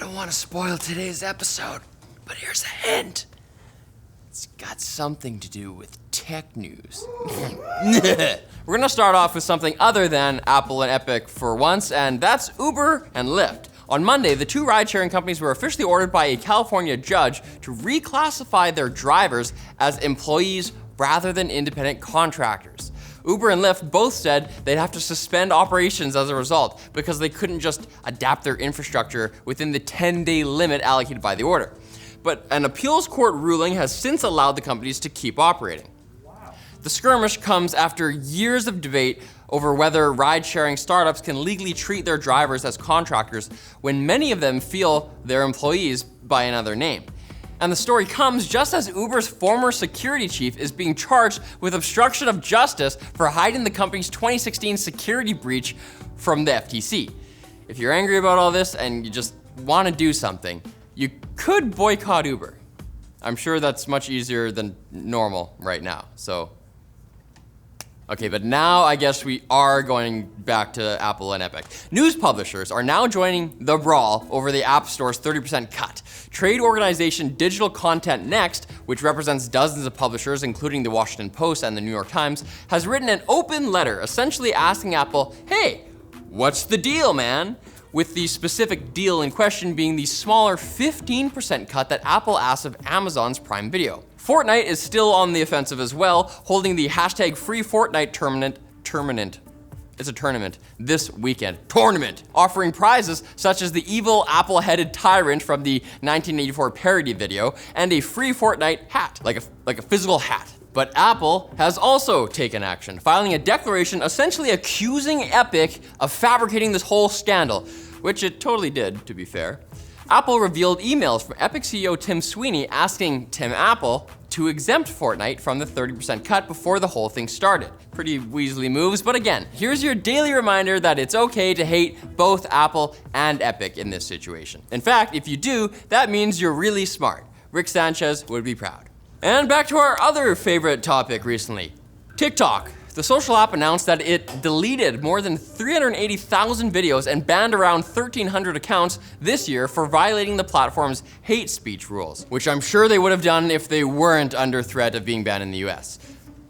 don't want to spoil today's episode, but here's a hint. It's got something to do with tech news. We're gonna start off with something other than Apple and Epic for once, and that's Uber and Lyft. On Monday, the two ride-sharing companies were officially ordered by a California judge to reclassify their drivers as employees rather than independent contractors. Uber and Lyft both said they'd have to suspend operations as a result because they couldn't just adapt their infrastructure within the 10-day limit allocated by the order. But an appeals court ruling has since allowed the companies to keep operating. Wow. The skirmish comes after years of debate over whether ride-sharing startups can legally treat their drivers as contractors when many of them feel they're employees by another name. And the story comes just as Uber's former security chief is being charged with obstruction of justice for hiding the company's 2016 security breach from the FTC. If you're angry about all this and you just want to do something, you could boycott Uber. I'm sure that's much easier than normal right now, so. Okay, but now I guess we are going back to Apple and Epic. News publishers are now joining the brawl over the App Store's 30% cut. Trade organization Digital Content Next, which represents dozens of publishers, including the Washington Post and the New York Times, has written an open letter essentially asking Apple, hey, what's the deal, man? With the specific deal in question being the smaller 15% cut that Apple asked of Amazon's Prime Video. Fortnite is still on the offensive as well, holding the hashtag free Fortnite tournament. It's a tournament this weekend. Offering prizes such as the evil apple-headed tyrant from the 1984 parody video and a free Fortnite hat, like a physical hat. But Apple has also taken action, filing a declaration essentially accusing Epic of fabricating this whole scandal, which it totally did, to be fair. Apple revealed emails from Epic CEO Tim Sweeney asking Tim Apple to exempt Fortnite from the 30% cut before the whole thing started. Pretty Weasley moves, but again, here's your daily reminder that it's okay to hate both Apple and Epic in this situation. In fact, if you do, that means you're really smart. Rick Sanchez would be proud. And back to our other favorite topic recently, TikTok. The social app announced that it deleted more than 380,000 videos and banned around 1,300 accounts this year for violating the platform's hate speech rules, which I'm sure they would have done if they weren't under threat of being banned in the US.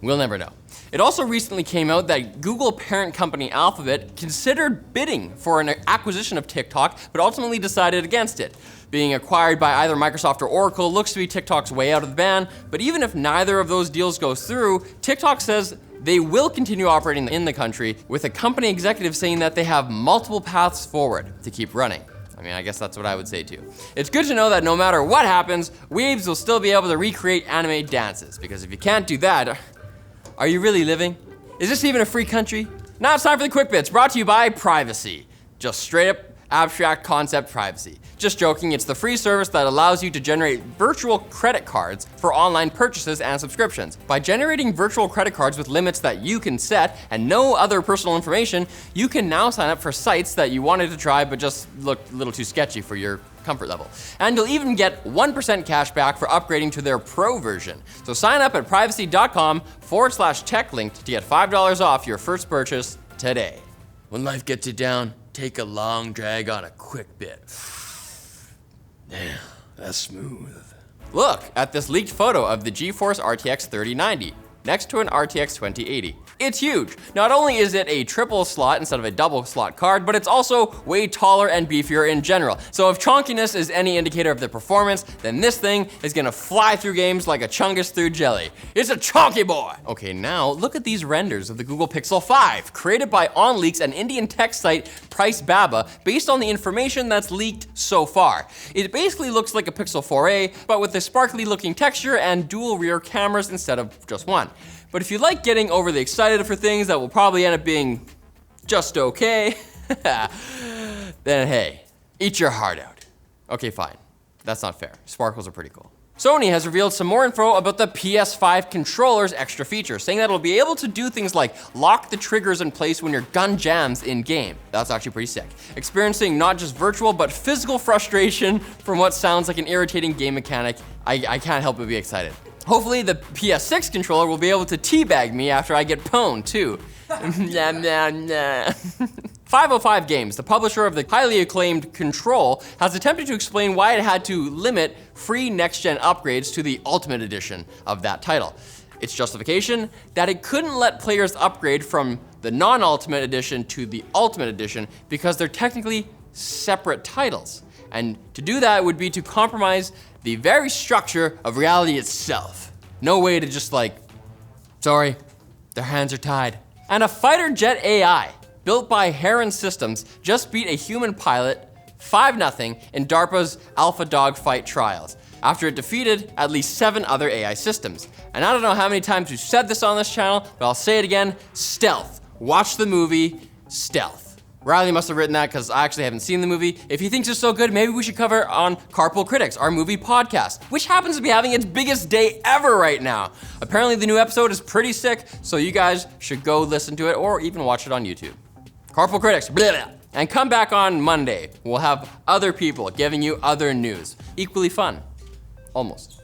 We'll never know. It also recently came out that Google parent company Alphabet considered bidding for an acquisition of TikTok, but ultimately decided against it. Being acquired by either Microsoft or Oracle looks to be TikTok's way out of the ban, but even if neither of those deals goes through, TikTok says they will continue operating in the country, with a company executive saying that they have multiple paths forward to keep running. I mean, I guess that's what I would say too. It's good to know that no matter what happens, weebs will still be able to recreate anime dances, because if you can't do that, are you really living? Is this even a free country? Now it's time for the quick bits, brought to you by Privacy. Just straight up abstract concept privacy. Just joking, it's the free service that allows you to generate virtual credit cards for online purchases and subscriptions. By generating virtual credit cards with limits that you can set and no other personal information, you can now sign up for sites that you wanted to try but just looked a little too sketchy for your comfort level. And you'll even get 1% cash back for upgrading to their pro version. So sign up at privacy.com/techlinked to get $5 off your first purchase today. When life gets you down, take a long drag on a quick bit. Damn, that's smooth. Look at this leaked photo of the GeForce RTX 3090 next to an RTX 2080. It's huge. Not only is it a triple slot instead of a double slot card, but it's also way taller and beefier in general. So if chonkiness is any indicator of the performance, then this thing is gonna fly through games like a chungus through jelly. It's a chonky boy. Okay, now look at these renders of the Google Pixel 5, created by OnLeaks and Indian tech site Price Baba, based on the information that's leaked so far. It basically looks like a Pixel 4a, but with a sparkly looking texture and dual rear cameras instead of just one. But if you like getting overly excited for things that will probably end up being just okay, then hey, eat your heart out. Okay, fine. That's not fair. Sparkles are pretty cool. Sony has revealed some more info about the PS5 controller's extra features, saying that it'll be able to do things like lock the triggers in place when your gun jams in-game. That's actually pretty sick. Experiencing not just virtual, but physical frustration from what sounds like an irritating game mechanic, I can't help but be excited. Hopefully the PS6 controller will be able to teabag me after I get pwned too. Nah. 505 Games, the publisher of the highly acclaimed Control, has attempted to explain why it had to limit free next-gen upgrades to the Ultimate Edition of that title. Its justification, that it couldn't let players upgrade from the non-Ultimate Edition to the Ultimate Edition because they're technically separate titles. And to do that would be to compromise the very structure of reality itself. No way to just like, sorry, their hands are tied. And a fighter jet AI built by Heron Systems just beat a human pilot 5-0 in DARPA's Alpha Dogfight trials, after it defeated at least 7 other AI systems. And I don't know how many times we've said this on this channel, but I'll say it again, stealth. Watch the movie, Stealth. Riley must have written that because I actually haven't seen the movie. If he thinks it's so good, maybe we should cover it on Carpool Critics, our movie podcast, which happens to be having its biggest day ever right now. Apparently the new episode is pretty sick, so you guys should go listen to it or even watch it on YouTube. Carpool Critics, blah, blah. And come back on Monday. We'll have other people giving you other news. Equally fun, almost.